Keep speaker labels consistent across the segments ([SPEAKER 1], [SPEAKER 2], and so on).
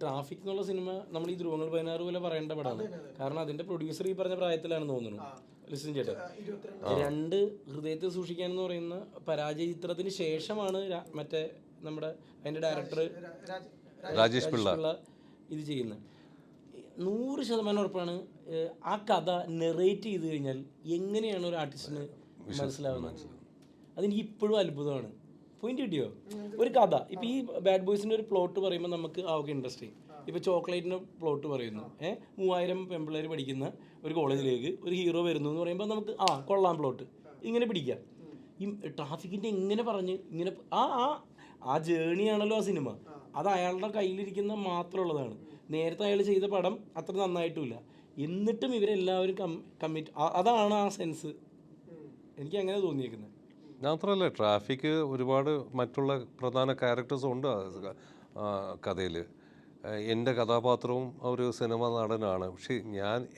[SPEAKER 1] Traffic എന്നുള്ള cinema നമ്മൾ ഈ ധ്രുവങ്ങൾ 16 പോലെ പറയേണ്ട പടമാണ്. കാരണം അതിന്റെ പ്രൊഡ്യൂസർ ഈ പറഞ്ഞ പ്രായത്തിലാണെന്ന് തോന്നുന്നു. ലിസൺ ചേട്ടൻ 2 ഹൃദയത്തിൽ സൂക്ഷിക്കാൻ എന്ന് പറയുന്ന പരാജയ ചിത്രത്തിന് ശേഷമാണ് മറ്റേ നമ്മുടെ അതിന്റെ ഡയറക്ടർ രാജേഷ് പിള്ള ഇത് ചെയ്യുന്നത്. 100% ഉറപ്പാണ് ആ കഥ നെറേറ്റ് ചെയ്ത് കഴിഞ്ഞാൽ എങ്ങനെയാണ് ഒരു ആർട്ടിസ്റ്റിന് മനസ്സിലാവുന്നത്. അതെനിക്ക് ഇപ്പോഴും അത്ഭുതമാണ്. പോയിന്റ് കിട്ടിയോ? ഒരു കഥ ഇപ്പം ഈ ബാഡ് ബോയ്സിൻ്റെ ഒരു പ്ലോട്ട് പറയുമ്പോൾ നമുക്ക് ഓക്കെ ഇൻട്രസ്റ്റിങ്. ഇപ്പോൾ ചോക്ലേറ്റിൻ്റെ പ്ലോട്ട് പറയുന്നു, 3000 പെൺപിള്ളേർ പഠിക്കുന്ന ഒരു കോളേജിലേക്ക് ഒരു ഹീറോ വരുന്നു എന്ന് പറയുമ്പോൾ നമുക്ക് കൊള്ളാം പ്ലോട്ട്, ഇങ്ങനെ പിടിക്കാം. ഈ ട്രാഫിക്കിൻ്റെ എങ്ങനെ പറഞ്ഞ് ഇങ്ങനെ ആ ജേണിയാണല്ലോ ആ സിനിമ. അത് അയാളുടെ കയ്യിലിരിക്കുന്ന മാത്രമുള്ളതാണ്. നേരത്തെ അയാൾ ചെയ്ത പടം അത്ര നന്നായിട്ടുമില്ല, എന്നിട്ടും ഇവരെല്ലാവരും കമ്മിറ്റ്. അതാണ് ആ സെൻസ്. എനിക്ക് അങ്ങനെ തോന്നിയേക്കുന്നത്.
[SPEAKER 2] മാത്രമല്ല ട്രാഫിക് ഒരുപാട് മറ്റുള്ള പ്രധാന ക്യാരക്ടേഴ്സും ഉണ്ട് കഥയിൽ. എൻ്റെ കഥാപാത്രവും ഒരു സിനിമ നടനാണ്. പക്ഷേ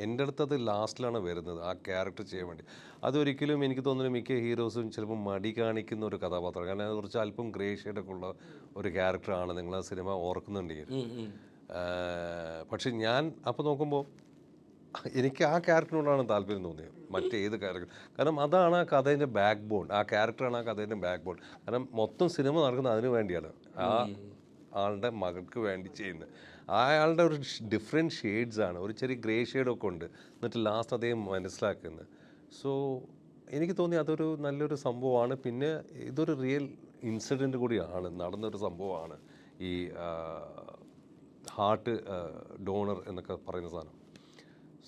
[SPEAKER 2] എൻ്റെ അടുത്തത് ലാസ്റ്റിലാണ് വരുന്നത് ആ ക്യാരക്ടർ ചെയ്യാൻ വേണ്ടി. അതൊരിക്കലും എനിക്ക് തോന്നുന്നു മിക്ക ഹീറോസും ചിലപ്പോൾ മടി കാണിക്കുന്ന ഒരു കഥാപാത്രം. കാരണം അത് കുറച്ച് അല്പം ഗ്രേ ഷെയ്ഡൊക്കെ ഉള്ള ഒരു ക്യാരക്ടറാണ് നിങ്ങൾ ആ സിനിമ ഓർക്കുന്നുണ്ടെങ്കിൽ. പക്ഷെ ഞാൻ അപ്പോൾ നോക്കുമ്പോൾ എനിക്ക് ആ ക്യാരക്ടറിനോടാണ് താല്പര്യം തോന്നിയത്, മറ്റേത് ക്യാരക്ടർ. കാരണം അതാണ് ആ കഥേൻ്റെ ബാക്ക് ബോൺ. ആ ക്യാരക്ടറാണ് ആ കഥേൻ്റെ ബാക്ക് ബോൺ. കാരണം മൊത്തം സിനിമ നടക്കുന്നത് അതിന് വേണ്ടിയാണ്, ആ ആളുടെ മകൾക്ക് വേണ്ടി ചെയ്യുന്നത്. അയാളുടെ ഒരു ഡിഫറെൻറ്റ് ഷെയ്ഡ്സാണ്, ഒരു ചെറിയ ഗ്രേ ഷെയ്ഡൊക്കെ ഉണ്ട്. എന്നിട്ട് ലാസ്റ്റ് അദ്ദേഹം മനസ്സിലാക്കുന്നത്. സോ എനിക്ക് തോന്നി അതൊരു നല്ലൊരു സംഭവമാണ്. പിന്നെ ഇതൊരു റിയൽ ഇൻസിഡൻറ്റ് കൂടിയാണ്, നടന്നൊരു സംഭവമാണ് ഈ ഹാർട്ട് ഡോണർ എന്നൊക്കെ പറയുന്ന സാധനം.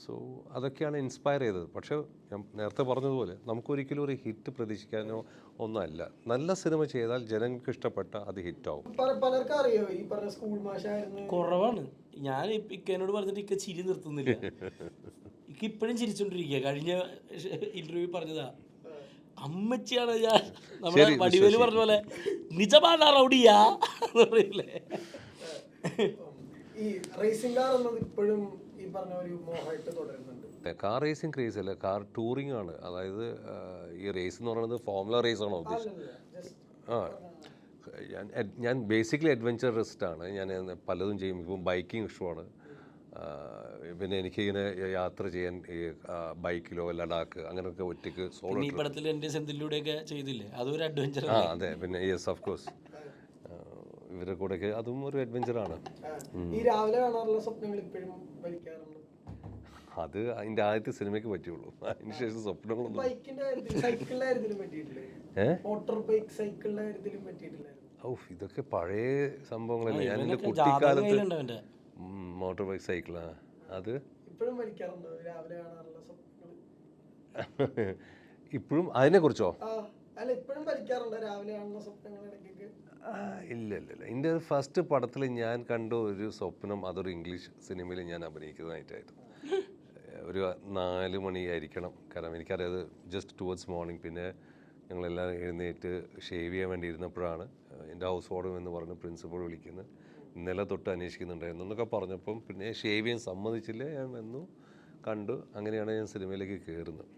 [SPEAKER 2] സോ അതൊക്കെയാണ് ഇൻസ്പയർ ചെയ്തത്. പക്ഷേ ഞാൻ നേരത്തെ പറഞ്ഞതുപോലെ നമുക്കൊരിക്കലും ഒരു ഹിറ്റ് പ്രതീക്ഷിക്കാനോ ഒന്നുമല്ല. നല്ല സിനിമ ചെയ്താൽ ജനങ്ങൾക്ക് ഇഷ്ടപ്പെട്ട അത് ഹിറ്റാവും.
[SPEAKER 3] പലർക്കും അറിയോ ഈ പറഞ്ഞ സ്കൂൾ മാഷായിരുന്നു?
[SPEAKER 1] കുറവാണ്. ഞാൻ ഇക്കനോട് പറഞ്ഞിട്ട് ഇക്ക ചിരി നിർത്തുന്നില്ല. ഇക്ക ഇപ്പോഴും ചിരിച്ചോണ്ടിരിക്കുക. കഴിഞ്ഞ ഇന്റർവ്യൂ പറഞ്ഞതാ, അമ്മച്ചിയാണ് ഞാൻ നമ്മുടെ വടിവേല് പറഞ്ഞ പോലെ നിജമാണ് റൗഡിയാ എന്ന് പറയില്ലേ.
[SPEAKER 3] ഈ റേസിംഗ് കാർ എന്നത് ഇപ്പോഴും ഈ പറഞ്ഞ ഒരു മോഹമായിട്ട് തുടരുന്നുണ്ട്.
[SPEAKER 2] കാർ റേസിംഗ് ക്രേസ് അല്ല, കാർ ടൂറിംഗ് ആണ്. അതായത് ഈ റേസ് എന്ന് പറയുന്നത് ഫോർമുല റേസ് ആണോ ഉദ്ദേശിച്ചത്? ഞാൻ ബേസിക്കലി അഡ്വഞ്ചറിസ്റ്റ് ആണ്. ഞാൻ പലതും ചെയ്യും. ഇപ്പം ബൈക്കിംഗ് ഇഷ്ടമാണ്. പിന്നെ എനിക്കിങ്ങനെ യാത്ര ചെയ്യാൻ ഈ ബൈക്കിലോ ലഡാക്ക് അങ്ങനെയൊക്കെ ഒറ്റയ്ക്ക് സോളോ. അതെ, പിന്നെ യെസ് ഓഫ് കോഴ്സ് ഇവരുടെ കൂടെയൊക്കെ അതും ഒരു അഡ്വഞ്ചറാണ്. അത് അതിൻ്റെ ആദ്യത്തെ സിനിമയ്ക്ക് പറ്റുള്ളൂ. അതിന് ശേഷം സ്വപ്നങ്ങളൊന്നും. ഇതൊക്കെ പഴയ സംഭവങ്ങളല്ലേ. ഞാൻ എൻ്റെ കുട്ടിക്കാലത്ത് മോട്ടോർ ബൈക്ക് സൈക്കിളാ അത് ഇപ്പോഴും. അതിനെക്കുറിച്ചോ? ഇല്ല. എൻ്റെ ഫസ്റ്റ് പടത്തിൽ ഞാൻ കണ്ട ഒരു സ്വപ്നം അതൊരു ഇംഗ്ലീഷ് സിനിമയിൽ ഞാൻ അഭിനയിക്കുന്നതായിട്ടായിരുന്നു. ഒരു 4 മണിയായിരിക്കണം. കാരണം എനിക്കറിയാത് ജസ്റ്റ് ടുവേർഡ്സ് മോർണിംഗ്. പിന്നെ ഞങ്ങളെല്ലാം എഴുന്നേറ്റ് ഷേവ് ചെയ്യാൻ വേണ്ടി ഇരുന്നപ്പോഴാണ് എൻ്റെ ഹൗസ് വാർഡൻ എന്ന് പറഞ്ഞ് പ്രിൻസിപ്പൾ വിളിക്കുന്നത്. ഇന്നലെ തൊട്ട് അന്വേഷിക്കുന്നുണ്ടായിരുന്നു എന്നൊക്കെ പറഞ്ഞപ്പം പിന്നെ ഷേവ് ചെയ്യാൻ സമ്മതിച്ചില്ല. ഞാൻ വന്നു, കണ്ടു. അങ്ങനെയാണ് ഞാൻ സിനിമയിലേക്ക് കയറുന്നത്.